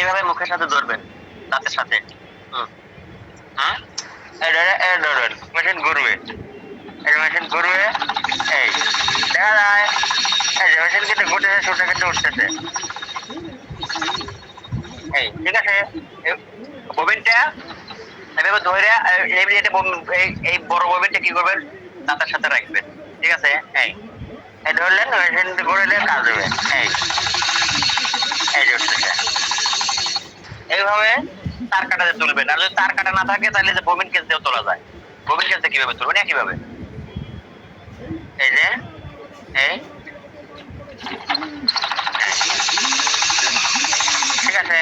এইভাবে মুখের সাথে ধরবেন, দাঁতের সাথে। হ্যাঁ, মেশিন ঘুরবে, মেশিন ঘুরবে, এই দেখা যায় এই যে মেশিন কিন্তু ঘুরতেছে, সুটা কিন্তু উঠতেছে। এই ঠিক আছে, ববিনটা এভাবে ধরে এই বড় ববিনটা কি করবেন, দাঁতের সাথে রাখবেন। ঠিক আছে, এই এই ধরলেন, মেশিন ঘুরলে কাজ হবে। এই এই যে উঠতেছে। এইভাবে তার কাটাতে তুলবেন। আর যদি তার কাটা না থাকে তাহলে যে ববিন কেস দিয়েও তোলা যায়। ববিন কেসে কিভাবে তুলবেন, একইভাবে এই যে এই ঠিক আছে,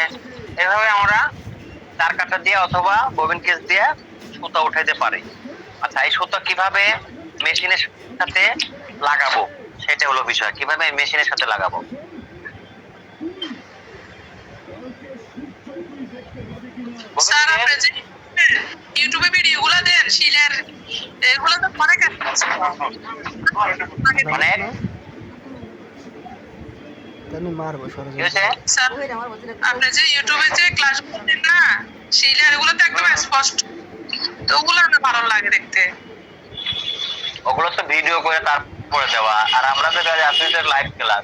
এইভাবে আমরা তার কাটা দিয়ে অথবা ববিন কেস দিয়ে সুতা উঠাইতে পারি। আচ্ছা, এই সুতা কিভাবে মেশিনের সাথে লাগাবো সেটা হলো বিষয়। কিভাবে মেশিনের সাথে লাগাবো, স্যার আপনি যে ইউটিউবে ভিডিওগুলো দেন শিলের, এগুলো তো অনেক অনেক মারবো সরজমিন। স্যার আপনি যে ইউটিউবে যে ক্লাস দেন না শিলের, এগুলো তো একদম স্পষ্ট, তো ওগুলো আমার ভালো লাগে দেখতে। ওগুলো তো ভিডিও করে তারপরে দেওয়া। আর আমরা তো আসলে লাইভ ক্লাস,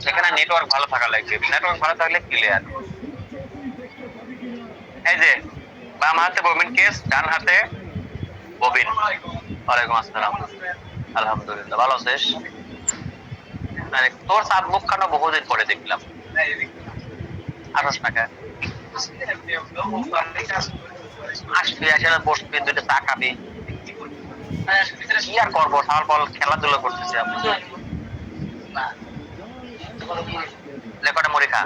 সেখানে নেটওয়ার্ক ভালো থাকা লাগবে। নেটওয়ার্ক ভালো থাকলে ক্লিয়ার। এই যে বাম হাতে ববিন কেস, ডান হাতে ববিন। ওয়ালাইকুম আসসালাম, আলহামদুলিল্লাহ, ভালো আছিস? আরে তোর সাত মুখ খানো বহুদিন পরে দেখলাম। আসস না কেন? আসবি, আসলে বসবি, দুইটা চা খাবি। কি আর করবো, সকাল পর খেলাধুলা করতেছি আমি। লেকটা মুড়ি খা।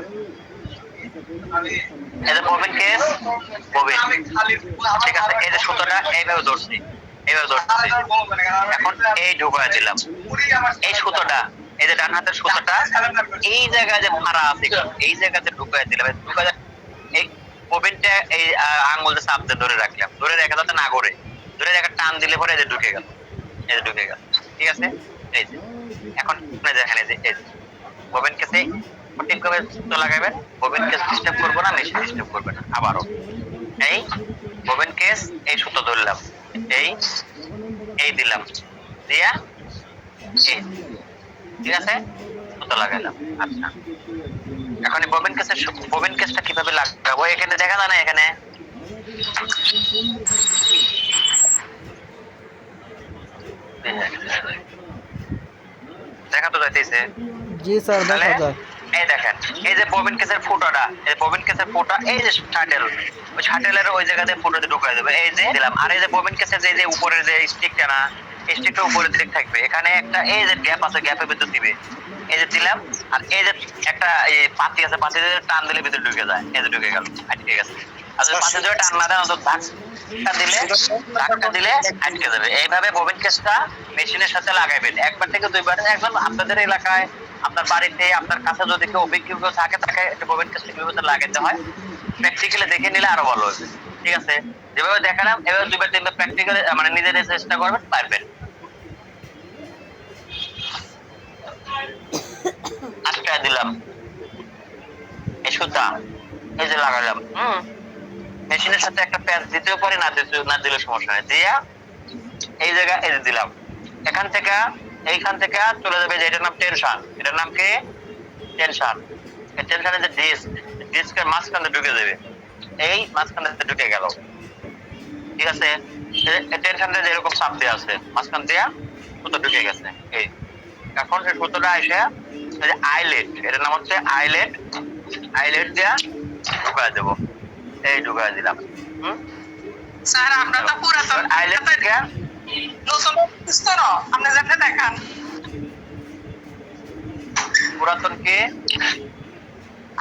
এই যে ববিন কেস, ববিন, ঠিক আছে। এই যে সুতোটা এইভাবে ধরছি, এইভাবে ধরছি। এখন এই ঢুকায় দিলাম এই সুতোটা। এই যে ডান হাতের সুতোটা এই জায়গায় যে ফাড়া আছে, এই জায়গাতে ঢুকায় দিলাম। ঢুকায় এই ববিনটা এই আঙ্গুল দিয়ে চাপ দিয়ে ধরে রাখলাম। ধরে রেখে যাতে না ঘুরে, ধরে রেখে টান দিলে পরে এই যে ঢুকে গেল, এই যে ঢুকে গেল। ঠিক আছে, এই যে এখন দেখেন, এই যে ববিন কেসে সঠিকভাবে সুতো লাগাবেন। ববিন কেস ডিস্টার্ব করবো না, মেশিন ডিস্টার্ব করবে না। আবারও এই ববিন কেস, এই সুতো ধরলাম, এই এই দিলাম, দিয়া এই, ঠিক আছে, সুতো লাগাইলাম। আচ্ছা, এখন এই ববিন কেসটা কিভাবে লাগাবো এখানে দেখা যায় না? এখানে দেখা তো যাইতেছে। জি স্যার, দেখা যায়। এই দেখেন, এই যে ববিন কেসের ফুটাটা, এই ববিন কেসের ফুটা, এই যে শাটেল, ওই শাটেলের ওই জায়গাতে ফুটাতে ঢুকাই দেবে। এই যে দিলাম। আর এই যে ববিন কেসের যে উপরের যে স্টিকটা না, স্টিকটা উপরের দিকে থাকবে। এখানে একটা এই যে গ্যাপ আছে, গ্যাপের ভিতর দিবে। এই যে দিলাম। আর এই যে একটা এই পাতি আছে, পাতি টান দিলে ভিতরে ঢুকে যায়। এই যে ঢুকে গেল, আটকে গেছে। আর যদি পাতি ধরে টান না দেন, অন্তত ধাক্কা দিলে আটকে যাবে। এইভাবে ববিন কেসটা মেশিনের সাথে লাগাইবেন। একবার থেকে দুইবার। একদম আপনাদের এলাকায়, আপনার বাড়িতে, আপনার কাছে যদি কেউ অভিজ্ঞ কেউ থাকে, তাকে ববিন কেসটা কিভাবে লাগাইতে হয় প্র্যাকটিক্যালি দেখে নিলে আরো ভালো হবে। ঠিক আছে, যেভাবে দেখালাম এভাবে দুইবার তিনবার প্র্যাকটিক্যালি মানে নিজেদের চেষ্টা করবেন, পারবেন। আটকা দিলাম এই সুতা, এই যে লাগালাম। মেশিনের সাথে একটা প্যাচ দিতেও পারি, না দিলে সমস্যা নেই। দিয়া এই জায়গা এই যে দিলাম। এখান থেকে এইখান থেকে চলে যাবে যে এটার নাম টেনশন। এটার নাম কি? টেনশন। এই টেনশনের যে ডিস্কের মাঝখানে ঢুকে যাবে। এই মাঝখানে ঢুকে গেল। ঠিক আছে, এই টেনশনটা যেরকম চাপ দেওয়া আছে, মাঝখান দিয়া সুতো ঢুকে গেছে। এই এখন সেই সুতোটা এসে এই যে আইলেট, এটার নাম হচ্ছে আইলেট। আইলেট দিয়া ঢুকায় দেবো। এই ঢুকায় দিলাম। স্যার আমরা তো পুরাতন আইলেট থেকে নতুন বুঝতো না, আপনি যাতে দেখান। পুরাতন কে?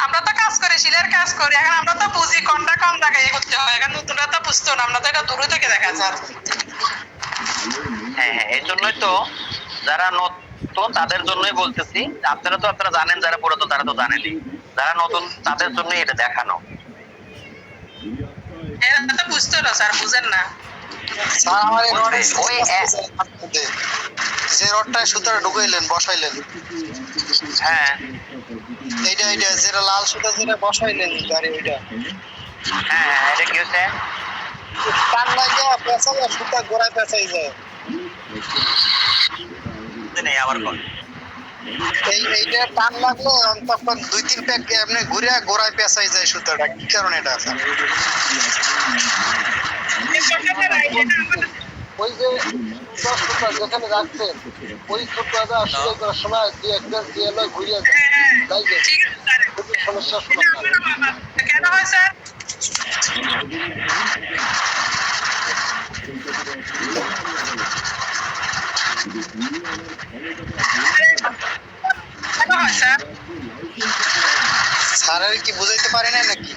আমরা তো কাজ করি, শিলের কাজ করি। এখন আমরা তো বুঝি কোনটা কম জায়গায় করতে হয়। এখন নতুনরা তো বুঝতো না, আমরা তো এটা দূরে থেকে দেখা যায়। হ্যাঁ হ্যাঁ, এই জন্যই তো যারা নতুন তাদের জন্যই বলতেছি। আপনারা জানেন, যারা পুরাতন তারা তো জানেনই। যারা নতুন তাদের জন্য এটা দেখানো। এরা তো বুঝতো না স্যার, বুঝেন না। ওই যে রডটা সুতোটা ঢুকাইলেন, বসাইলেন, হ্যাঁ এইটা যেটা লাল সুতা যেটা বসাইলেন গাড়ি ওইটা হ্যাঁ এটা কি হচ্ছে? টান লাগে পেঁচাই আর সুতা গোড়ায় পেঁচাই যায় নেই আবার কর। এইটা টান লাগলো তখন 2-3 প্যাক এমনি ঘুরে গোড়ায় পেঁচাই যায় সুতাটা কি কারণে এটা আছে ওই যে সুতা যেখানে রাখছেন ওই সুতাটা আসলে করার সময় দিয়ে একটা দিয়ে ঘুরিয়ে যায় তাই যে সমস্যা সমাধান কেন হয় স্যার? কেন হয় স্যার? স্যারের কি বুঝাইতে পারে না নাকি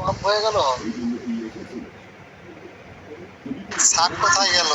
অফ হয়ে গেল স্যার কোথায় গেল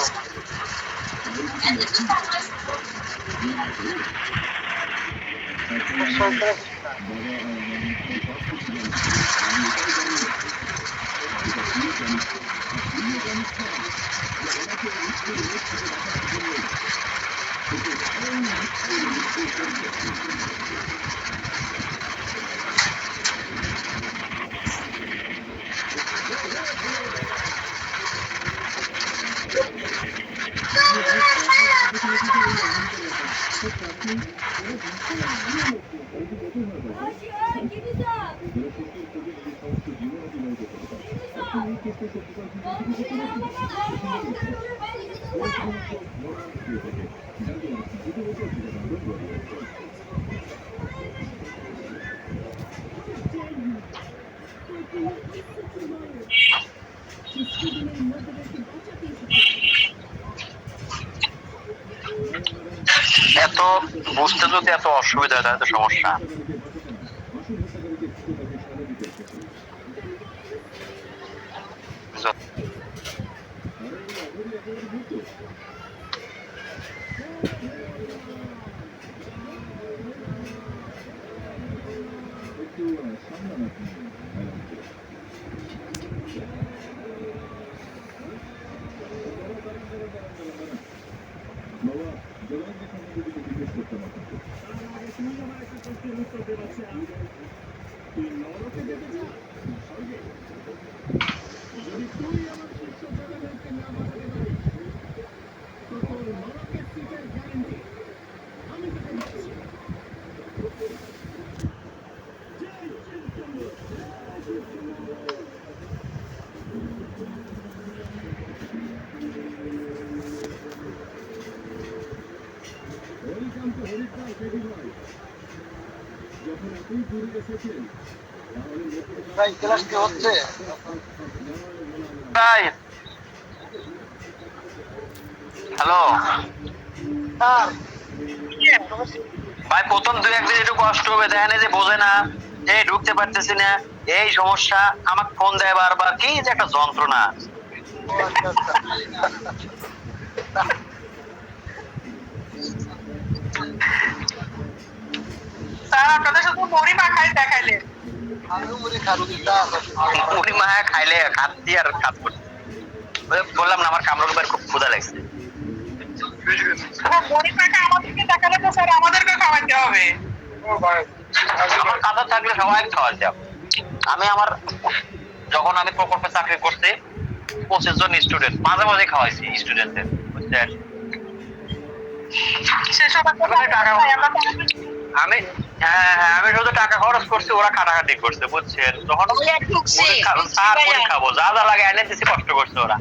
এত বুঝতে যদি এত অসুবিধা হয় তাহলে তো সমস্যা। ভাই ক্লাস কি হচ্ছে ভাই হ্যালো ভাই, প্রথম 2-1 দিন একটু কষ্ট হবে, দেখেন এই যে বোঝে না, এই ঢুকতে পারতেছি না, এই সমস্যা, আমাকে ফোন দেয় বারবার, কি যে একটা যন্ত্রণা। স্যার আপনাদের শুধু মুড়ি মাখাই দেখাইলেন। মুড়ি মাখা খাইলে খাচ্ছি আর কাজ করছি। বললাম না আমার কামরুল খুব ক্ষুধা লাগছে। মুড়ি মাখা আমাদেরকে দেখালে তো স্যার আমাদেরকে খাওয়াইতে হবে। আমার কাজ থাকলে সবাই খাওয়া যাবে। যখন আমি প্রকল্পে চাকরি করছি 25 জন স্টুডেন্ট মাঝে মাঝে খাওয়াইছি স্টুডেন্টদের, বুঝছেন। আমি আমি শুধু টাকা খরচ করছি, ওরা কাটাকাটি করছে, বুঝছেন। যখন স্যার মুড়ি খাবো, যা যা লাগে এনে দিচ্ছি, কষ্ট করছে ওরা,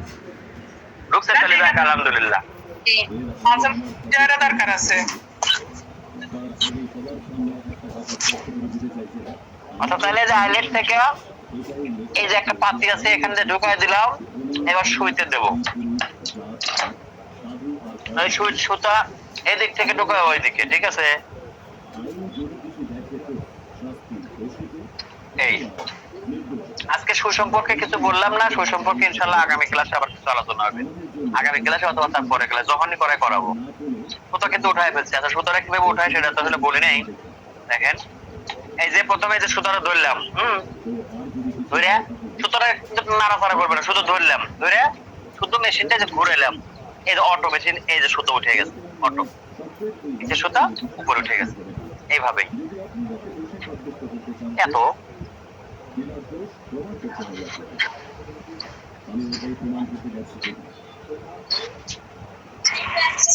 ঢুকছে চলে যাক আলহামদুলিল্লাহ। দরকার আছে আচ্ছা তাহলে যে আইলেট থেকে এই যে একটা পাতি আছে এখান দিয়ে ঢুকাই দিলাম, এবার সুইতে দেব। এই সুতা এদিক থেকে ঢুকায় ওই দিকে, ঠিক আছে? এই আজকে সুসম্পর্কে কিছু বললাম না, সুসম্পর্কে ইনশাল্লাহ আগামী ক্লাসে আবার কিছু আলোচনা হবে, আগামী ক্লাসে অথবা তার পরে ক্লাস যখনই করে করাবো। সুতো কিন্তু উঠায় ফেলছে। আচ্ছা সুতোটা কিভাবে উঠায় সেটা তো আসলে বলি নাই। দেখেন এই যে প্রথমে যে সুতোটা ধরলাম, ধরে সুতোটা নাড়াচাড়া করবে না, শুধু ধরলাম, ধরে শুধু মেশিনটা যে ঘুরাইলাম, এই যে অটো মেশিন, এই যে সুতো উঠে গেছে, অটো এই যে সুতা উপরে উঠে গেছে, এইভাবেই। এত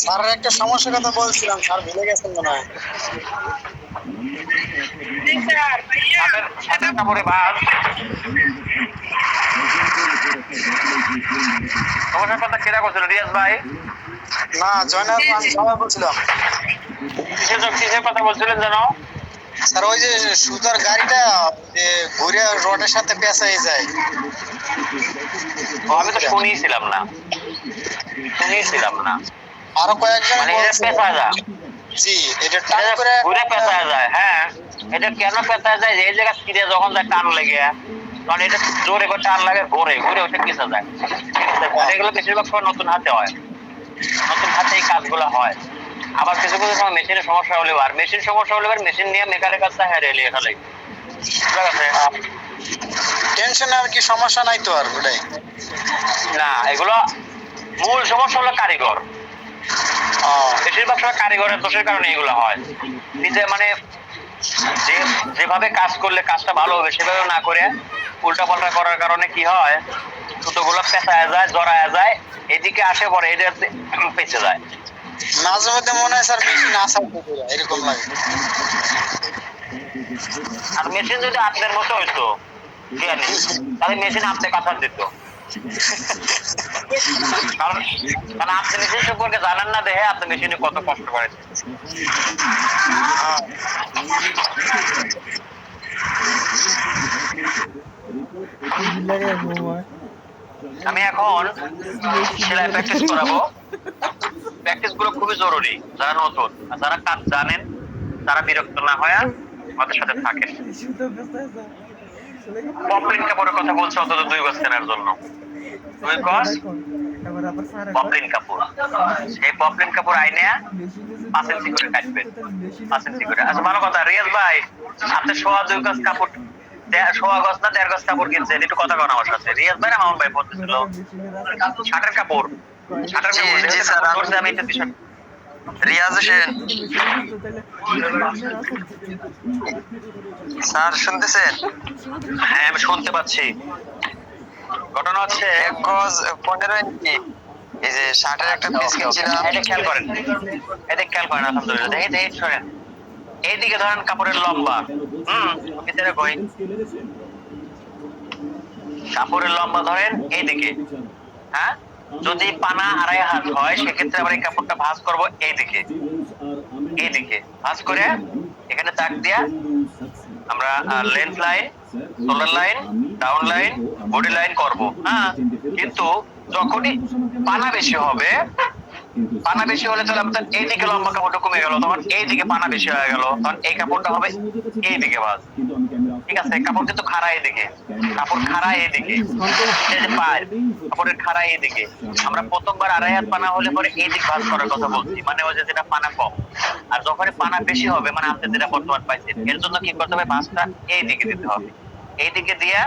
স্যারের একটা সমস্যার কথা বলছিলাম, স্যার ভুলে গেছেন মনে হয়। সাথে কাপড়ে ভাত সমস্যার কথা কেনা করছিল রিয়াজ ভাই? না জয়নাল, আমি সবাই বলছিলাম কিসের কথা বলছিলেন জানো? স্যার ওই যে সুতার গাড়িটা যে ঘুরে রডের সাথে পেঁচাই যায়। আমি তো শুনিয়েছিলাম না। আরো কয়েকজন মানে এটা পেঁচা যায়, জি, এটা টান করে ঘুরে পেঁচা যায়। হ্যাঁ, এটা কেন পেঁচা যায়? এই জায়গা ছিঁড়ে যখন যায় টান লেগে, কারণ এটা জোরে করে টান লাগে, ঘুরে ওটা পেঁচা যায়। এগুলো বেশিরভাগ সময় নতুন হাতে হয়, নতুন হাতে এই কাজগুলো হয়। আবার কিছু কিছু সময় মেশিনের সমস্যা হলে, আর মেশিন সমস্যা হলে মেশিন নিয়ে মেকারের কাছে হেরিয়ে ফেলে। ঠিক আছে, টেনশন আর কি সমস্যা নাই তো আর ওটাই না, এগুলো মূল সমস্যা হলো কারিগর। বেশিরভাগ সময় কারিগরের দোষের কারণে এগুলো হয়। নিজে মানে যেভাবে কাজ করলে কাজটা ভালো হবে সেভাবে না করে উল্টা পাল্টা করার কারণে কি হয়, সুতোগুলো পেঁচায় যায়, জড়ায় যায়, এদিকে আসে পরে এটা পেঁচে যায়। মাঝে মধ্যে মনে হয় স্যার মেশিন আসা এরকম লাগে। আর মেশিন যদি আপনার মতো হইতো জানি, তাহলে মেশিন আপনি কাঁথার দিত। কারণ আপনি মেশিন সম্পর্কে জানেন না দেখে আপনি মেশিনে কত কষ্ট করেছেন। আমি এখন সেলাই প্র্যাকটিস করাবো। প্র্যাকটিস গুলো খুবই জরুরি, যারা নতুন আর যারা কাজ জানেন তারা বিরক্ত না হয় আমাদের সাথে থাকেন। পপলিন কাপড়ের কথা বলছে অন্তত 2 গজ কেনার জন্য। 2 গজ পপলিন কাপড়, সেই পপলিন কাপড় আইনে 5 ইঞ্চি করে কাটবেন, 5 ইঞ্চি করে। আচ্ছা ভালো কথা, রিয়াজ ভাই আপনি 2 গজ কাপড়, 1.5 গজ না 1.5 গজ কাপড় কিনছেন, একটু কথা কন আমার সাথে। রিয়াজ ভাই না মামুন ভাই বলতেছিল শার্টের কাপড়, আমি এটা বিষয়। রিয়াজ হোসেন স্যার শুনতেছেন? হ্যাঁ আমি শুনতে পাচ্ছি। ঘটনা হচ্ছে 1 গজ 15 ইঞ্চি এই যে শার্টের একটা পিস কিনছিলাম। এটা খেয়াল করেন, আলহামদুলিল্লাহ। দেখেন শোনেন, এইদিকে ধরেন কাপড়ের লম্বা, ভিতরে কই কাপড়ের লম্বা ধরেন এইদিকে, হ্যাঁ যদি পানা 2.5 হাত হয় সেক্ষেত্রে আবার এই কাপড়টা ভাঁজ করবো এইদিকে ভাঁজ করে এখানে দাগ দিয়া আমরা length line, shoulder line, down line, body line করব। হ্যাঁ, কিন্তু যখনই পানা বেশি হবে, পানা বেশি হলে তাহলে আপনার এইদিকে লম্বা কাপড়টা কমে গেল, তখন এইদিকে পানা বেশি হয়ে গেল, তখন এই কাপড়টা হবে এইদিকে ভাঁজ। ঠিক আছে, কাপড় কিন্তু খাড়া এইদিকে, কাপড় খাড়া এইদিকে, এই যে পায় কাপড়ের খাড়া এইদিকে। আমরা প্রথমবার 2.5 হাত পানা হলে পরে এইদিক ভাঁজ করার কথা বলছি, মানে ওই যে যেটা পানা কম। আর যখন পানা বেশি হবে, মানে আপনি যেটা বর্তমান পাইছেন, এর জন্য কি করতে হবে, ভাঁজটা এইদিকে দিতে হবে। এইদিকে দিয়া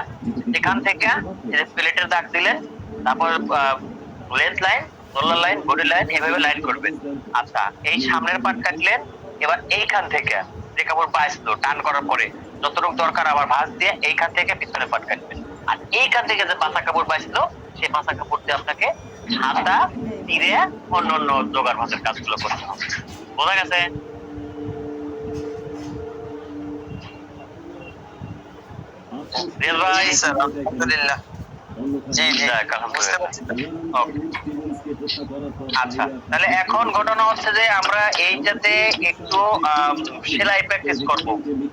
এখান থেকে এই যে প্লেটের দাগ দিলেন, তারপর length line, shoulder line, body line, এভাবে লাইন করবেন। আচ্ছা এই সামনের পার্ট কাটলেন, এবার এইখান থেকে যে কাপড় বাইছিল টান করার পরে যতটুকু দরকার আবার ভাঁজ দিয়ে এইখান থেকে পিছনের পার্ট কাটবেন। আর এইখান থেকে যে পাঁচা কাপড় বাইছিল সেই পাঁচা কাপড় দিয়ে আপনাকে হাতা তীরে অন্য জোগাড় ভাঁজের কাজগুলো করতে হবে। বোঝা গেছে? রিয়াজ ভাই আলহামদুলিল্লাহ জি জি বুঝতে পারছি। Okay. আচ্ছা, তাহলে এখন ঘটনা হচ্ছে যে আমরা এইটাতে একটু সেলাই প্র্যাকটিস করব।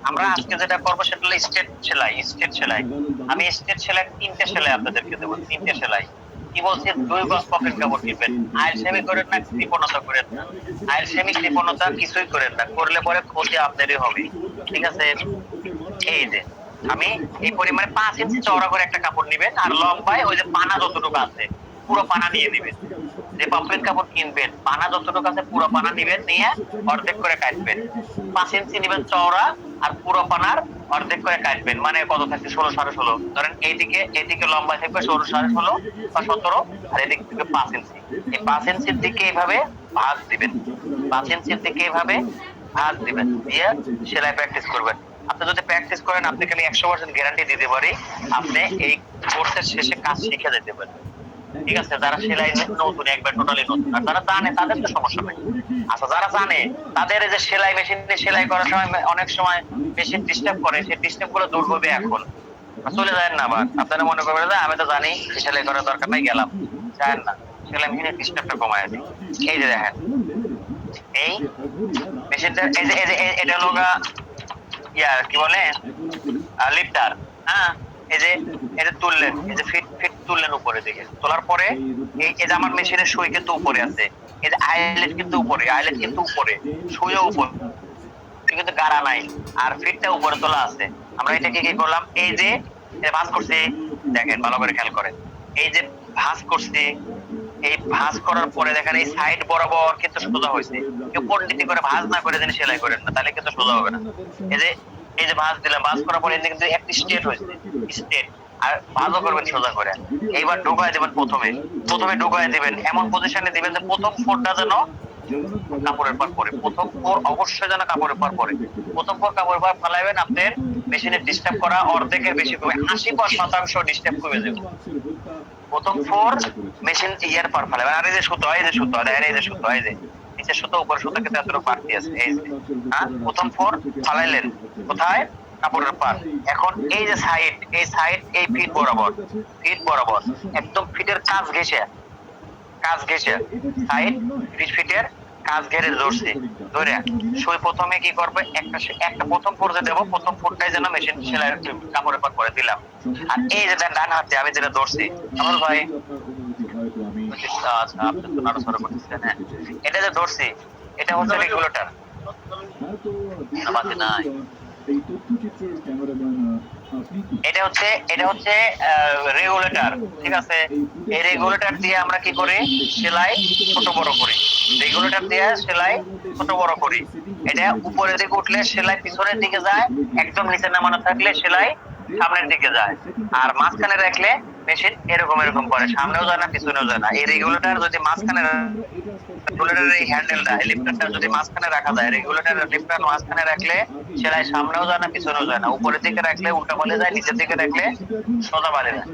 আমরা আজকে যেটা করব সেটা হলো স্টেট সেলাই। আমি স্টেট সেলাই 3টে সেলাই আপনাদেরকে দেবো, 3টে সেলাই। কি বলছি, 2 গজ পকেট কাপড় কিনবেন, আইলসেমি করেন না, কৃপণতা করেন না। আইলসেমি কৃপণতা কিছুই করেন না, করলে পরে ক্ষতি আপনারই হবে। ঠিক আছে, এই যে আমি এই পরিমাণে 5 ইঞ্চি চওড়া করে একটা কাপড় নিবেন, আর লম্বায় ওই যে পানা যতটুকু আছে পুরো পানা নিয়ে নিবেন। যে পকেট কাপড় কিনবেন, পানা যতটুকু আছে পুরো পানা নিবেন, নিয়ে অর্ধেক করে কাটবেন। 5 ইঞ্চি নিবেন চওড়া, আর পুরো পানার অর্ধেক করে কাটবেন। মানে কত থাকছে, 16 16.5। ধরেন এইদিকে লম্বা থাকবে 16 16.5 বা 17, আর এদিক থেকে 5 ইঞ্চি। এই 5 ইঞ্চির দিকে এইভাবে ভাঁজ দিবেন, 5 ইঞ্চির দিকে এইভাবে ভাঁজ দিবেন, দিয়ে সেলাই প্র্যাকটিস করবেন। আপনি যদি প্র্যাকটিস করেন, আপনি খালি 100% গ্যারান্টি দিতে পারি আপনি এই কোর্সের শেষে কাজ শিখে যেতে পারেন। ঠিক আছে, যারা সেলাই নতুন, একবার টোটালি নতুন, আর যারা জানে তাদের তো সমস্যা নেই। আচ্ছা, যারা জানে তাদের এই যে সেলাই মেশিনে সেলাই করার সময় অনেক সময় মেশিন ডিস্টার্ব করে, সেই ডিস্টার্ব গুলো দূর হবে এখন। চলে যায় না আবার আপনারা মনে করবেন যে আমি তো জানি সেলাই করার দরকার নাই, গেলাম। জানেন না, সেলাই মেশিনের ডিস্টার্বটা কমায় দিই। এই যে দেখেন, এই মেশিনটা, এটা লোগা কি বলে, লিফটার। হ্যাঁ, এই যে এটা তুললেন, এই যে ফিট তুললেন উপরে দিকে, তোলার পরে এই যে আমার মেশিনের সুই কিন্তু উপরে আছে, এই যে আইলেট কিন্তু উপরে, সুইও উপরে, কিন্তু গাড়া নাই, আর ফিটটা উপরে তোলা আছে। আমরা এটাকে কি করলাম, এই যে ভাঁজ করছি, দেখেন ভালো করে খেয়াল করেন, এই যে ভাঁজ করছি, এই ভাঁজ করার পরে দেখেন এই সাইড বরাবর কিন্তু সোজা হয়েছে। কেউ পন্ডিতি করে ভাঁজ না করে যেন সেলাই করেন না, তাহলে কিন্তু সোজা হবে না। এই যে ভাঁজ দিলাম, ভাঁজ করার পরে কিন্তু একটি স্ট্রেট হয়েছে, স্ট্রেট। আর ভাঁজও করবেন সোজা করে। এইবার ঢোকায় দিবেন, প্রথমে ঢোকায় দিবেন, এমন পজিশনে দিবেন যে প্রথম ফোরটা যেন কাপড়ের পর পরে, প্রথম ফোর অবশ্যই যেন কাপড়ের পর পরে। প্রথম ফোর কাপড়ের পর ফেলাবেন, আপনার মেশিনে ডিস্টার্ব করা অর্ধেকের বেশি কমে, 80% ডিস্টার্ব কমে যাবে। প্রথম ফোর মেশিন ইয়ার পর ফেলাবেন। আর এই যে সুতো, এই যে সুতো দেখেন, এই যে সুতো, এই যে নিচে সুতো, উপর সুতো কিন্তু এতটুকু বাড়তি আছে। এই যে প্রথম ফোর ফালাইলেন কোথায়, কাপড়ের পার। এখন এই যে সাইড, এই ফিট বরাবর একদম ফিটের কাজ ঘেঁষে সাইড ফিটের কাজ ঘেরে ধরছে, ধরে সুই প্রথমে কি করবে, একটা প্রথম ফোর যে দেবো, প্রথম ফোরটাই যেন মেশিন সেলাই কাপড়ের পর করে দিলাম। আর এই যে ডান হাতে আমি যেটা ধরছি, আমার ভাই আচ্ছা, আপনি তো নড়াচড়া করতেছেন। হ্যাঁ, এটা যে ধরছি, এটা হচ্ছে রেগুলেটর। আমাকে নাই, এটা হচ্ছে রেগুলেটর। ঠিক আছে, এই রেগুলেটর দিয়ে আমরা কি করি, সেলাই ছোট বড় করি। রেগুলেটর দিয়ে সেলাই ছোট বড় করি। এটা উপরের দিকে উঠলে সেলাই পিছনের দিকে যায়, একদম নিচে নামানো থাকলে সেলাই সামনের দিকে যায়। আর মাঝখানে রাখলে মেশিন এরকম করে, সামনেও যায় না পিছনেও যায় না। এই রেগুলেটর যদি মাঝখানে, রেগুলেটরের এই হ্যান্ডেলটা, লিফটারটা যদি মাঝখানে রাখা যায়, রেগুলেটরের লিফটার মাঝখানে রাখলে সেলাই সামনেও যায় না পিছনেও যায় না। উপরের দিকে রাখলে উল্টা বলে যায়, নিচের দিকে রাখলে সোজা বাড়ে যায়।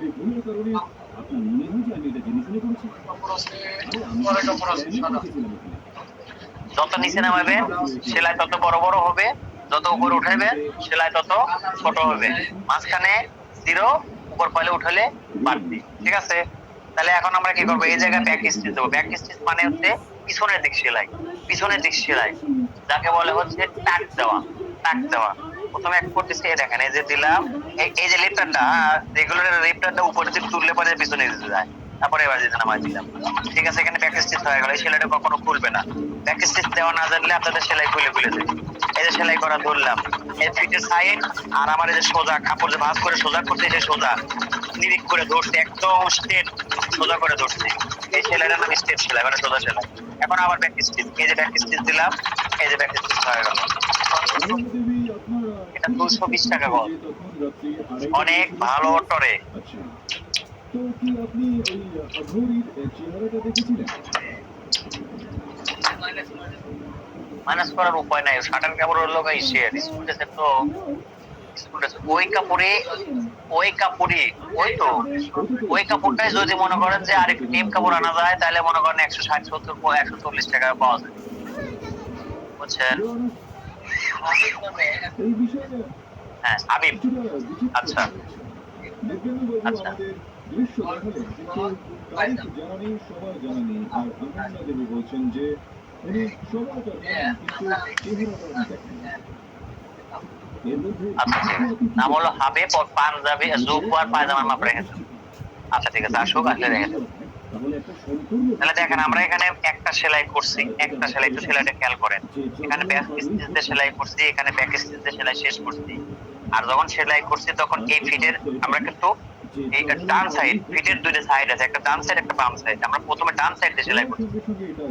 যত নিচে নামাবেন সেলাই তত বড় বড় হবে, যত উপরে উঠাবেন সেলাই তত ছোট হবে। মাঝখানে জিরো, উপর পাইলে উঠালে বাড়তি। ঠিক আছে, তাহলে এখন আমরা কি করবো, এই জায়গায় ব্যাক স্টিচ দেবো। ব্যাক স্টিচ মানে হচ্ছে পিছনের দিক সেলাই, যাকে বলে হচ্ছে টাক দেওয়া। প্রথমে এক করতেছি, দেখেন এই যে দিলাম, এই যে লিফটারটা, রেগুলার লিফটারটা উপরে দিকে তুললে পরে পিছনে দিতে যায়, তারপরে এবার যেতে নামাই দিলাম। ঠিক আছে, এখানে ব্যাক স্টিচ হয়ে গেল। এই সেলাইটা কখনো খুলবে না, ব্যাক স্টিচ দেওয়া না জানলে আপনাদের সেলাই খুলে যায়। এই যে সেলাই করা ধরলাম, এই ফিটের সাইড, আর আমার এই যে সোজা কাপড় যে ভাঁজ করে সোজা করতে, এই যে সোজা নিরিখ করে ধরছে, একদম স্ট্রেট সোজা করে ধরছে। এই সেলাইটার নাম স্ট্রেট সেলাই, মানে সোজা সেলাই। এখন আবার ব্যাক স্টিচ, এই যে ব্যাক স্টিচ দিলাম, এই যে ব্যাক স্টিচ হয়ে গেল। এটা 220 টাকা গজ, অনেক ভালো টরে। মাইনাস করার উপায় নাই, শাটার কাপড় হলো স্কুলের তো ওই কাপড়টাই যদি মনে করেন যে আর একটু টেপ কাপড় আনা যায়, তাহলে মনে করেন 160 70 140 টাকা পাওয়া যায়, বুঝছেন? হ্যাঁ, হাবিব। আচ্ছা, দৃশ্য দেখালেন কিন্তু তারিখ জানা নেই, সময় জানা নেই। আর আনন্দা দেবী বলছেন যে উনি সময়টা জানেন কিন্তু চেহারাটা উনি দেখেন না। এর মধ্যে আচ্ছা ঠিক আছে, নাম হলো হাবিব, ওর পাঞ্জাবি জুব্বু আর পায়জামার মাপ রেখেছে। আচ্ছা ঠিক আছে, আসুক, আসলে রেখেছে। তাহলে একটা সম্পূর্ণ তাহলে দেখেন আমরা এখানে একটা সেলাই করছি, একটা সেলাই, একটু সেলাইটা খেয়াল করেন। এখানে ব্যাক স্টিচ দিয়ে সেলাই করছি, এখানে ব্যাক স্টিচ দিয়ে সেলাই শেষ করছি। আর যখন সেলাই করছি তখন এই ফিটের আমরা কিন্তু এই ডান সাইড, ফিটের দুইটা সাইড আছে, একটা ডান সাইড একটা বাম সাইড। আমরা প্রথমে ডান সাইড দিয়ে সেলাই করছি,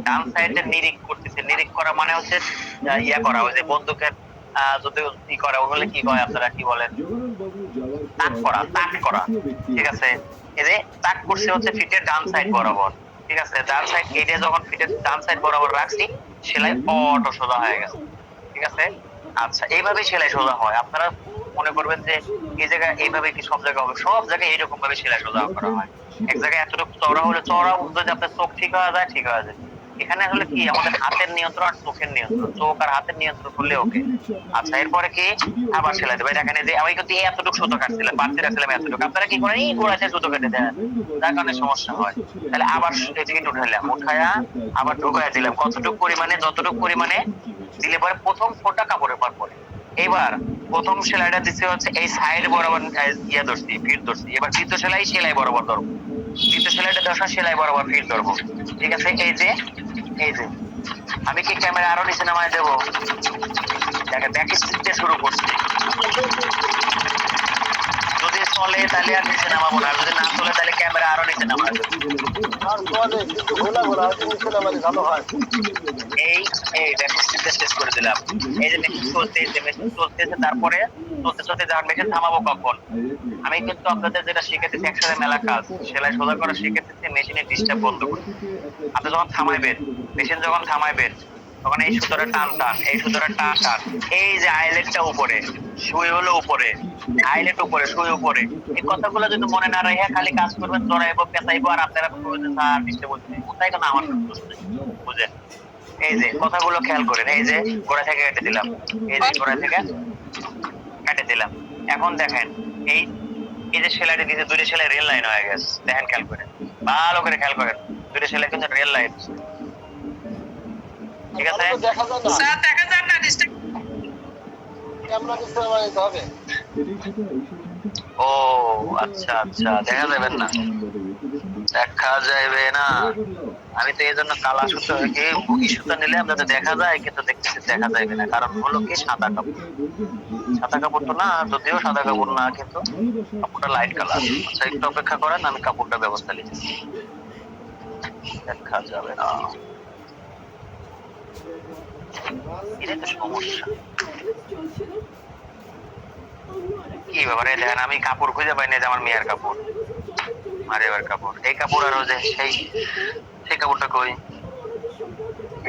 ডান সাইডে নিরিখ করতেছি। নিরিখ করা মানে হচ্ছে ইয়া করা, ওই যে বন্দুকের যদি ই করা, ওগুলো কি কয় আপনারা কি বলেন, তাক করা, তাক করা। ঠিক আছে, এই যে তাক করছে হচ্ছে ফিটের ডান সাইড বরাবর। ঠিক আছে, ডান সাইড কেটে যখন ফিটের ডান সাইড বরাবর রাখছি, সেলাই অটো সোজা হয়ে গেছে। ঠিক আছে, আচ্ছা এইভাবে সেলাই সোজা হয়। আপনারা মনে করবেন যে এই জায়গায় এইভাবে কি সব জায়গায় হবে? সব জায়গায় এইরকম ভাবে সেলাই সোজা করা হয়। এক জায়গায় এতটুকু চওড়া হলে চওড়া, যদি আপনার চোখ ঠিক হয়ে যায় ঠিক হয়ে যায়। এখানে আসলে কি আমাদের হাতের নিয়ন্ত্রণ আর চোখের নিয়ন্ত্রণ, চোখ আর হাতের নিয়ন্ত্রণ করলে ওকে। আচ্ছা এরপরে কি আবার সেলাই দেবে। দেখেন যে আমি কিন্তু এতটুকু সুতো কাটছিলাম, বাড়তি রাখছিলাম এতটুকু, আপনারা কি করেন এই গোড়াতে সুতো কেটে দেন, যার কারণে সমস্যা হয়। তাহলে আবার এদিকে উঠাইলাম, উঠায়া আবার ঢুকাই দিলাম কতটুকু পরিমাণে, যতটুকু পরিমাণে দিলে পরে প্রথম ফোঁটা কাপড়ের পর পরে। এবার প্রথম সেলাইটা দিচ্ছে হচ্ছে এই সাইড বরাবর ইয়া ধরছি, ফিট ধরছি। এবার দ্বিতীয় সেলাই বরাবর ধরবো, দ্বিতীয় সেলাইটা দশা সেলাই বরাবর ফিট ধরবো। ঠিক আছে, এই যে আমি কি ক্যামেরা আরো নিচে নামায় দেবো? দেখেন ব্যাক স্টিচ দিয়ে শুরু করছি, যদি চলে তাহলে আর নিচে নামাবো না, আর যদি না চলে তাহলে ক্যামেরা আরো নিচে নামায় দেবো। আর চলে কিন্তু ঘোলা ঘোলা আর জিনিস নামালে ভালো হয়। এই এই ব্যাক স্টিচ দিয়ে শেষ করে দিলাম। এই যে মেশিন চলতেছে, তারপরে চলতে যখন মেশিন থামাবো কখন? আমি কিন্তু আপনাদের যেটা শিখেছি একসাথে মেলা কাজ, সেলাই সোজা করা শিখেছি, মেশিনের ডিস্টার্ব বন্ধ করে। আপনি যখন থামাইবেন, মেশিন যখন থামাইবেন, তখন এই সুতোটা টান, এই সুতোটা টান। এই যে আইলেটটা উপরে, সুই হলো উপরে, আইলেট উপরে, সুই উপরে। এই কথাগুলো যদি মনে না রাখে খালি কাজ করবেন, জড়াইবো, পেঁচাইবো, আর আপনারা স্যার ডিস্টার্ব হচ্ছে, কোথায় কেন আমার বুঝেন? এই যে কথাগুলো খেয়াল করেন। এই যে গোড়া থেকে কেটে দিলাম, এই যে গোড়া থেকে কেটে দিলাম। এখন দেখেন এই যে সেলাইটা দিতে দুইটা সেলাই রেল লাইন হয়ে গেছে। দেখেন খেয়াল করেন, ভালো করে খেয়াল করেন, দুইটা সেলাই কিন্তু রেল লাইন। ঠিক আছে, দেখা যায় না, স্যার দেখা যায় না, ডিস্টার্ব। ক্যামেরা দিতে বানাইতে হবে। ও আচ্ছা আচ্ছা, দেখা যাবে না, দেখা যাবে না। আমি তো এই জন্য কালা সুতো বুকি সুতো নিলে আপনাদের দেখা যায়, কিন্তু দেখতেছি দেখা যাবে না। কারণ হলো কি সাদা কাপড়, সাদা কাপড় তো না, যদিও সাদা কাপড় না, কিন্তু কাপড়টা লাইট কালার। আচ্ছা একটু অপেক্ষা করেন, আমি কাপড়টা ব্যবস্থা নিচ্ছি, দেখা যাবে না। এটা তো সমস্যা। কি ব্যাপারে দেখেন, আমি কাপড় খুঁজে পাই না যে আমার মেয়ের কাপড়, মারিয়ার কাপড়, এই কাপড় আর ওই যে সেই কাপড়টা কই?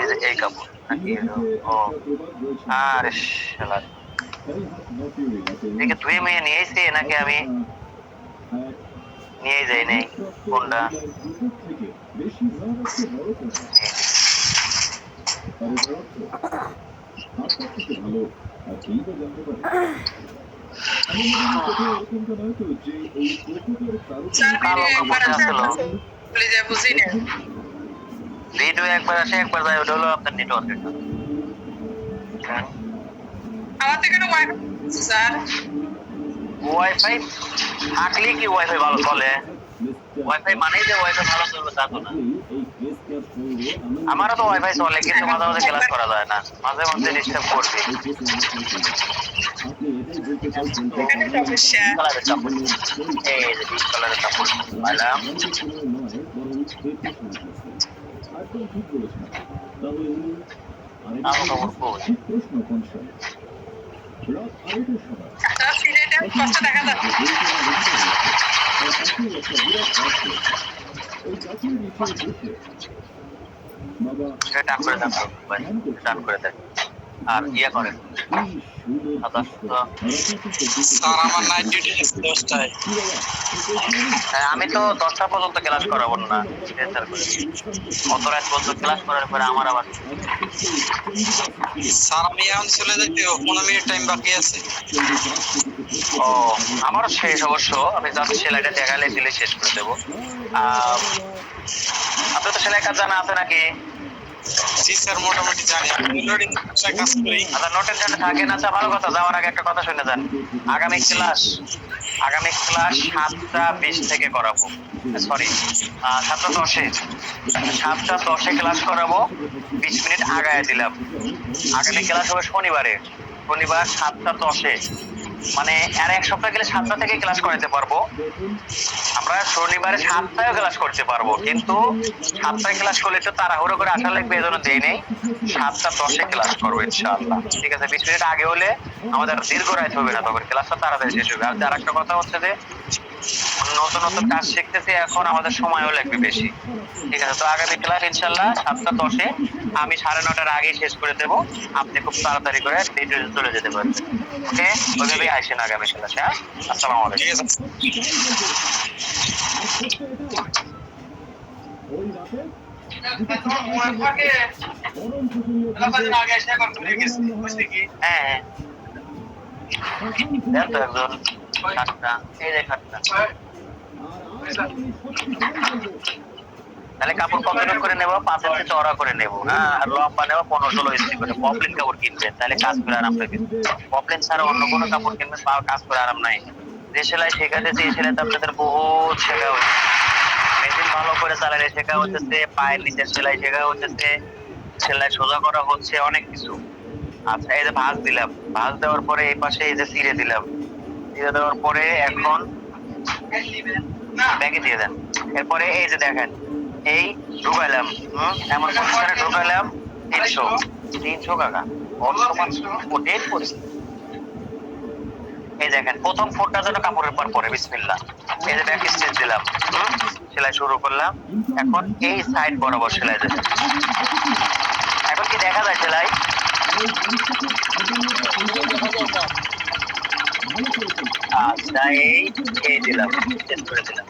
এই যে এই কাপড় নাকি? ও আরে শালা, দেখে ধুয়ে মেয়ে নিয়ে এসে নাকি আমি নিয়ে যাই নাই কোনটা? কালো কাপড়টা আসলো, বুঝি না। ভিডিও একবার আসে একবার যায়, ওটা হলো আপনার নেটওয়ার্কের। আমার তো এখানে ওয়াইফাই স্যার। ওয়াইফাই থাকলে কি ওয়াইফাই ভালো চলে? ওয়াইফাই মানেই যে ওয়াইফাই ভালো চলবে তা তো না। আমারও তো ওয়াইফাই চলে, কিন্তু মাঝে মাঝে ক্লাস করা যায় না, মাঝে মাঝে ডিস্টার্ব করবে। এখানে সমস্যা। কালারের কাপড়, এই যে ডিপ কালারের কাপড় পাইলাম। আরো কাপড় কই? স্যার সিলেটে কষ্ট দেখা যাচ্ছে। টান করে দেন, টান করে দেন, আর ইয়ে করেন। স্যার আমার নাইট ডিউটি 10টায়। আমি তো 10টা পর্যন্ত ক্লাস করাবো না, অত রাত পর্যন্ত ক্লাস করার পরে আমার আবার স্যার আমি এখন চলে যাইতে 15 মিনিট টাইম বাকি আছে। ও আমারও শেষ অবশ্য, আমি জাস্ট সেলাইটা দেখালে দিলে শেষ করে দেবো। আপনার তো সেলাই কাজ জানা আছে নাকি? জি স্যার, মোটামুটি জানি। আমি লোডিং কাজ করি। আচ্ছা, নোটের জন্য থাকেন। আচ্ছা, ভালো কথা। যাওয়ার আগে একটা কথা শুনে যান। আগামী ক্লাস 7:20 থেকে করাবো, সরি 7:10-এ 7:10-এ ক্লাস করাবো। 20 মিনিট আগায় দিলাম। আগামী ক্লাস হবে শনিবার 7:10-এ, মানে আর এক সপ্তাহ গেলে 7টা থেকে ক্লাস করাতে পারবো। আমরা শনিবারে 7টায় ক্লাস করতে পারবো, কিন্তু 7টায় ক্লাস করলে একটু তাড়াহুড়ো করে আসা লাগবে, এই জন্য দেই নেই। 7:10-এ ক্লাস করবো ইনশাআল্লাহ, ঠিক আছে? 20 মিনিট আগে হলে আমাদের দীর্ঘ রাত হবে না, তখন ক্লাসটা তাড়াতাড়ি শেষ হবে। আর একটা কথা হচ্ছে যে নতুন নতুন কাজ শিখতেছি এখন, আমাদের সময়ও লাগবে বেশি, ঠিক আছে? তো আগামী ক্লাস ইনশাআল্লাহ 7:10-এ আমি 9:30-টার আগে শেষ করে দেবো। আপনি খুব তাড়াতাড়ি করে ডিটেইলস চলে যেতে পারবেন। ওকে, ওইভাবেই আসেন আগামী ক্লাসে। হ্যাঁ, আসসালামু আলাইকুম। ঠিক আছে। ওই রাতে হ্যাঁ দেন তো একজন খাটটা, এই যে খাটটা। তাহলে কাপড় কতটুকু করে নেবো? 5 ইঞ্চি চওড়া করে নেবো, হ্যাঁ? আর লম্বা নেবো 15-16 ইঞ্চি করে। পপলিন কাপড় কিনবেন, তাহলে কাজ করে আরাম লাগবে। পপলিন ছাড়া অন্য কোনো কাপড় কিনবেন, কাজ করে আরাম নাই। যে সেলাই শেখাতেছে, এই সেলাই তো আপনাদের বহুত শেখা হচ্ছে। মেশিন ভালো করে চালালে শেখা হচ্ছে, পায়ের নিচের সেলাই শেখা হচ্ছে, সেলাই সোজা করা হচ্ছে, অনেক কিছু। আচ্ছা, এই যে ভাঁজ দিলাম, ভাঁজ দেওয়ার পরে এই পাশে এই যে চিড়ে দিলাম, চিড়ে দেওয়ার পরে এখন ব্যাগে দিয়ে দেন। এরপরে এই যে দেখেন, এই ঢুকাইলাম, এমন পজিশনে ঢুকাইলাম 300 কাকা বর্তমান কোটের পরিস্থিতি। এই দেখেন, প্রথম ফোরটা যেন কাপড়ের পর পরে বিসমিল্লাহ। এই যে ব্যাক স্টিচ দিলাম, সেলাই শুরু করলাম। এখন এই সাইড বরাবর সেলাই দেবেন। এখন কি দেখা যায় সেলাই? আচ্ছা, এই দিলাম, চেঞ্জ করে দিলাম।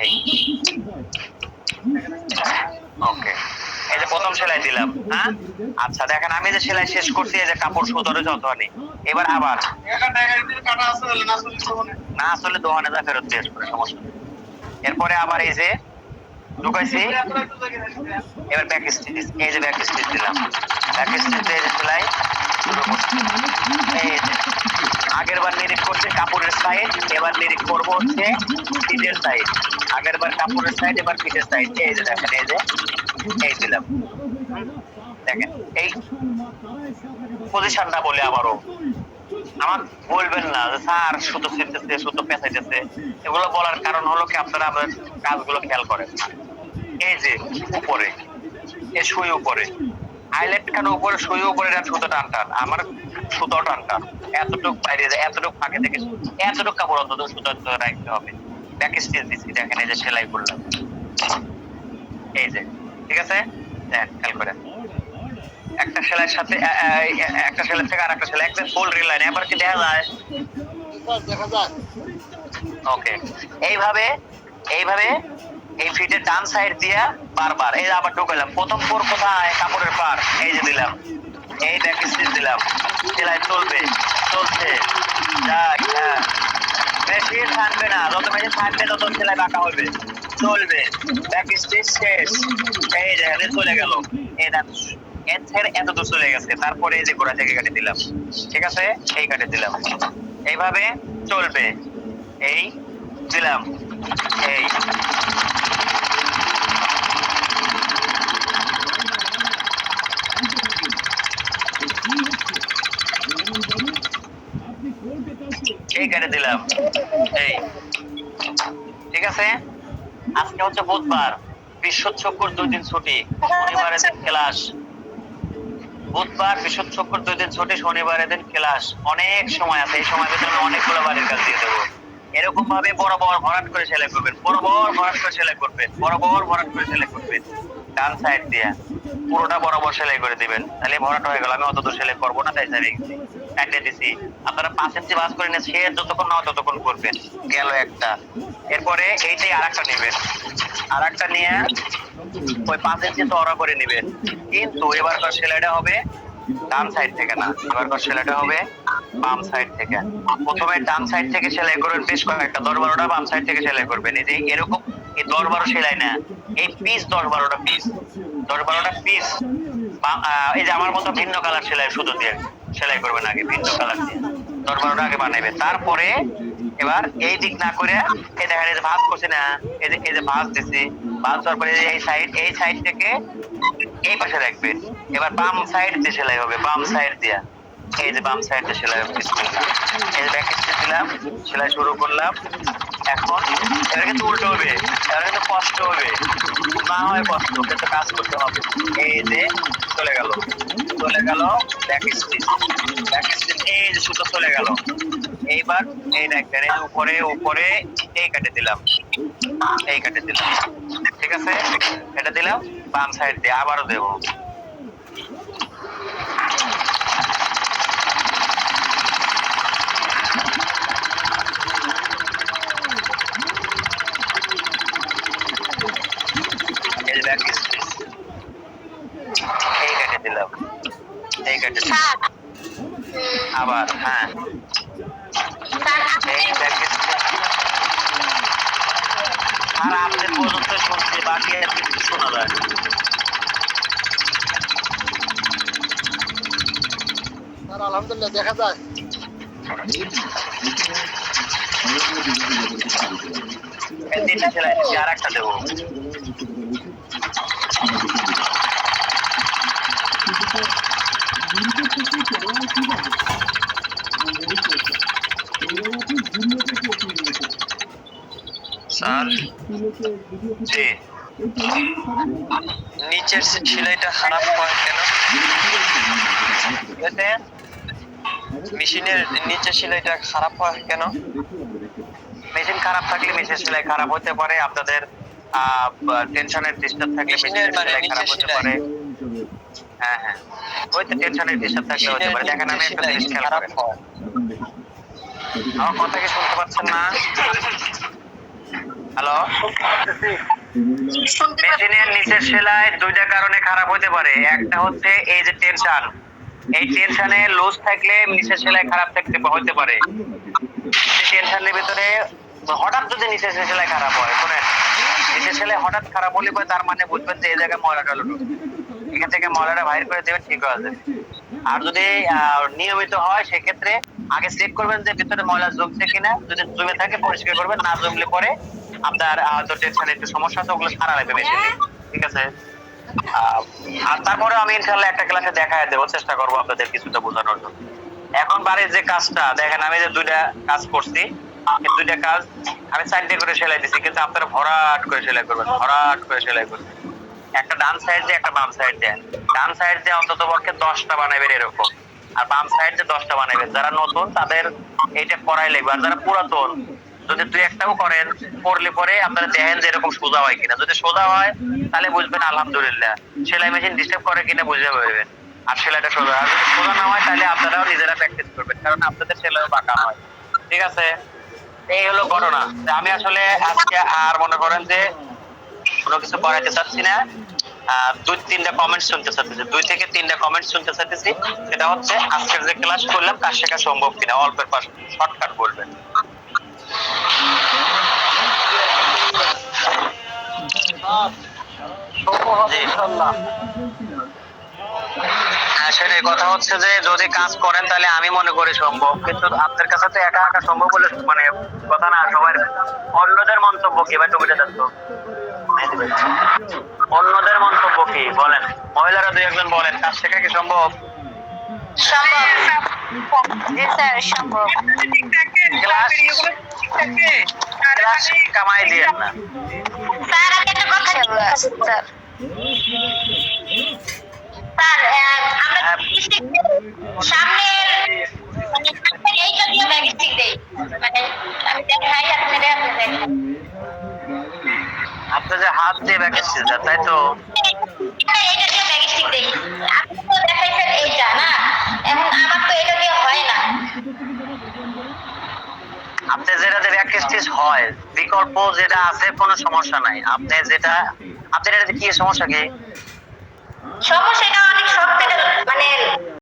এই ওকে, এই যে প্রথম সেলাই দিলাম। হ্যাঁ, আচ্ছা দেখেন, আমি যে সেলাই শেষ করছি, এই যে কাপড় সুতোরে যতখানি, এবার আবার না আসলে দোকানে যা ফেরত দিয়ে আসবে, সমস্যা নেই। এরপরে আবার এই যে ঢুকাইছি, এবার ব্যাক স্টিচ, এই যে ব্যাক স্টিচ দিলাম। ব্যাক স্টিচ দিয়ে সেলাই শুরু করছি। এই যে আগের বার নিরিখ করছে কাপড়ের সাইড, এবার নিরিখ করবো হচ্ছে পিঠের সাইড। আগের বার কাপড়ের সাইড, এবার পিঠের সাইড। এই যে দেখেন, এই যে এই দিলাম। দেখেন এই পজিশনটা বলে আবারও আমার বলবেন না যে স্যার সুতো ছিঁড়তেছে, সুতো পেঁচাইতেছে। এগুলো বলার কারণ হলো কি, আপনারা আমাদের কাজগুলো খেয়াল করেন। এই যে উপরে, এই সুই উপরে, হাইলাইট খান উপরে, সুই উপরে সুতো টান টান, আমার সুতো টান টান, এতটুকু বাইরে যায়, এতটুকু ফাঁকে থেকে এতটুকু কাপড় অন্তত সুতো রাখতে হবে। ব্যাক স্টিচ দিচ্ছি, দেখেন এই যে সেলাই করলাম, এই যে, ঠিক আছে? দেখ, খেয়াল করেন, একটা সেলাইয়ের সাথে একটা সেলাই থেকে আরেকটা সেলাই, একদম ফুল রিলাইন। এবার কি দেখা যায়? দেখা যায়। ওকে, এইভাবে এই ফিটের ডান সাইড দিয়া বারবার এই আবার ঢুকাইলাম। প্রথম ফোর কোথায়? কাপড়ের পার, এই যে দিলাম, এই ব্যাক স্টিচ দিলাম। সেলাই চলবে, চলছে, যাক। হ্যাঁ, মেশিন থাকবে না, যত মেশিন থাকবে তত সেলাই বাঁকা হবে, চলবে। ব্যাক স্টিচ শেষ, এই যে চলে গেল, এই দেখ এত দূর চলে গেছে। তারপরে এই যে গোড়া থেকে কাটে দিলাম, ঠিক আছে? এই কাটে দিলাম, এইভাবে চলবে। এই দিলাম, এই এই কেটে দিলাম, এই, ঠিক আছে? আজকে হচ্ছে বুধবার, বৃহস্পতিবার 2 দিন ছুটি, শনিবারের দিন ক্লাস। বুধবার বৃহস্পতিবার 2 দিন ছুটি, শনিবারের দিন ক্লাস। অনেক সময় আছে, এই সময় ভিতরে অনেকগুলো বাড়ির কাজ দিয়ে দেবো। এরকম ভাবে বরাবর ভরাট করে সেলাই করবেন, বরাবর ভরাট করে সেলাই করবেন, বরাবর ভরাট করে সেলাই করবেন। ডান সাইড দিয়ে পুরোটা বরাবর সেলাই করে দিবেন, তাহলে ভরাট হয়ে গেল। আমি অত দূর সেলাই করবো না, তাই সাইডে দিছি। আপনারা 5 ইঞ্চি ভাঁজ করে নিয়ে সে যতক্ষণ না ততক্ষণ করবেন, গেল একটা। এরপরে এইটাই আরেকটা নেবেন, আরেকটা নিয়ে ওই 5 ইঞ্চি চওড়া করে নেবেন। কিন্তু এবারকার সেলাইটা হবে ডান সাইড থেকে না, এবার সেলাইটা হবে বাম সাইড থেকে। প্রথমে ডান সাইড থেকে সেলাই করবেন বেশ কয়েকটা, 10-12টা বাম সাইড থেকে সেলাই করবেন। এই যে এরকম এই 10-12 সেলাই না, এই পিস 10-12টা পিস, 10-12টা পিস এই যে আমার মতো ভিন্ন কালার সেলাই সুতো দিয়ে সেলাই করবেন আগে, ভিন্ন কালার দিয়ে 10-12টা আগে বানাইবেন। তারপরে এবার এই দিক না করে এই দেখেন এই যে ভাঁজ করছি না, এই যে ভাঁজ দিছি, ভাঁজ দেওয়ার পরে এই সাইড থেকে এই পাশে রাখবেন। এবার বাম সাইড দিয়ে সেলাই হবে, বাম সাইড দিয়া এই যে বাম সাইড দিয়ে সেলাই হবে। এই যে ব্যাক স্টিচ দিলাম, সেলাই শুরু করলাম। এখন এটা কিন্তু উল্টো হবে, এটা কিন্তু কষ্ট হবে, না হয় কষ্ট, কিন্তু কাজ করতে হবে। এই যে চলে গেল ব্যাক স্টিচ, এই যে সুতো চলে গেল। এইবার এই দেখবেন এই উপরে এই কাটে দিলাম, ঠিক আছে, এটা দিলাম। বাম সাইড দিয়ে আবারও দেবো, এই কাটে দিলাম, আবার হ্যাঁ এই ব্যাক আর আপনাদের পর্যন্ত শুনছি, বাকি আর কিছু শোনা যায় না। স্যার আলহামদুলিল্লাহ দেখা যায়। তিনটা সেলাই দিচ্ছি, আর একটা দেবো। স্যার জি, নিচের সেলাইটা খারাপ হয় কেন? মেশিনের নিচের সেলাইটা খারাপ হয় কেন? মেশিন খারাপ থাকলে মেশিন সেলাই খারাপ হতে পারে, আপনাদের টেনশনের ডিস্টার্ব থাকলে মেশিনের সেলাই খারাপ হতে পারে। হ্যাঁ হ্যাঁ, ওই তো টেনশনের ডিস্টার্ব থাকলে হতে পারে। দেখেন আমি একটা জিনিস খেয়াল করেন, আমার কথা কি শুনতে পাচ্ছেন না? হ্যালো, মেশিনের নিচের সেলাই দুইটা কারণে খারাপ হতে পারে। একটা হচ্ছে এই যে টেনশন, এই টেনশনে লুজ থাকলে নিচের সেলাই খারাপ হতে পারে। টেনশনের ভিতরে হঠাৎ যদি নিচের সেলাই খারাপ হয়, শোনেন, নিচের সেলাই হঠাৎ খারাপ হলে পরে তার মানে বুঝবেন যে এই জায়গায় ময়লাটা ঢুকছে, এখান থেকে ময়লাটা বাইর করে দেবেন, ঠিক আছে। আর যদি নিয়মিত হয় সেক্ষেত্রে আগে চেক করবেন যে ভিতরে ময়লা জমছে কিনা, যদি জমে থাকে পরিষ্কার করবেন, না জমলে পরে আপনার হয়তো টেনশনে একটু সমস্যা আছে, ওগুলো সারা লাগবে মেশিনে, ঠিক আছে। আর তারপরে আমি ইনশাআল্লাহ একটা ক্লাসে দেখায় দেবো, চেষ্টা করবো আপনাদের কিছুটা বোঝানোর জন্য। এখন বাড়ির যে কাজটা দেখেন, আমি যে দুইটা কাজ করছি, এই দুইটা কাজ আমি 4টে করে সেলাই দিছি, কিন্তু আপনারা ভরাট করে সেলাই করবেন, ভরাট করে সেলাই করবেন। একটা ডান সাইড দিয়ে একটা বাম সাইড দিয়ে, ডান সাইড দিয়ে অন্তত পক্ষে 10টা বানাবেন এরকম, আর বাম সাইড দিয়ে 10টা বানাবেন। যারা নতুন তাদের এইটা করাই লাগবে, আর যারা পুরাতন যদি 2-1টাও করেন, করলে পরে আপনারা দেখেন যে এরকম সোজা হয় কিনা। যদি সোজা হয় তাহলে বুঝবেন আলহামদুলিল্লাহ, সেলাই মেশিন ডিস্টার্ব করে কিনা বুঝে পাবেন, আর সেলাইটা সোজা। আর যদি সোজা না হয় তাহলে আপনারাও নিজেরা প্র্যাকটিস করবেন, কারণ আপনাদের সেলাইও বাঁকা হয়, ঠিক আছে। এই হলো ঘটনা। আমি আসলে আজকে আর মনে করেন যে কোনো কিছু করাইতে চাচ্ছি না, 2-3টা কমেন্টস শুনতে চাচ্ছি, 2 থেকে 3টা কমেন্টস শুনতে চাচ্ছি। সেটা হচ্ছে আজকের যে ক্লাস করলাম কাজ শেখা সম্ভব কিনা, অল্পের পাশ শর্টকাট বলবেন। সেটাই কথা হচ্ছে যে যদি কাজ করেন তাহলে আমি মনে করি সম্ভব, কিন্তু আপনার কাছে তো একা একা সম্ভব বলে মানে কথা না। সবার অন্যদের মন্তব্য কি বা টুপিটা দেখতো, অন্যদের মন্তব্য কি বলেন, মহিলারা 2-1জন বলেন, কাজ শেখা কি সম্ভব? ক্লাস কামাই দিয়ে না। আপনার যে হাত দিয়ে ব্যাক স্টিচ, তাই তো? আপনি যেটা ব্যাক স্টিচ হয়, বিকল্প যেটা আছে কোনো সমস্যা নাই। আপনি যেটা আপনার এটা কি সমস্যা কি? সমস্যা এটা অনেক শক্ত, মানে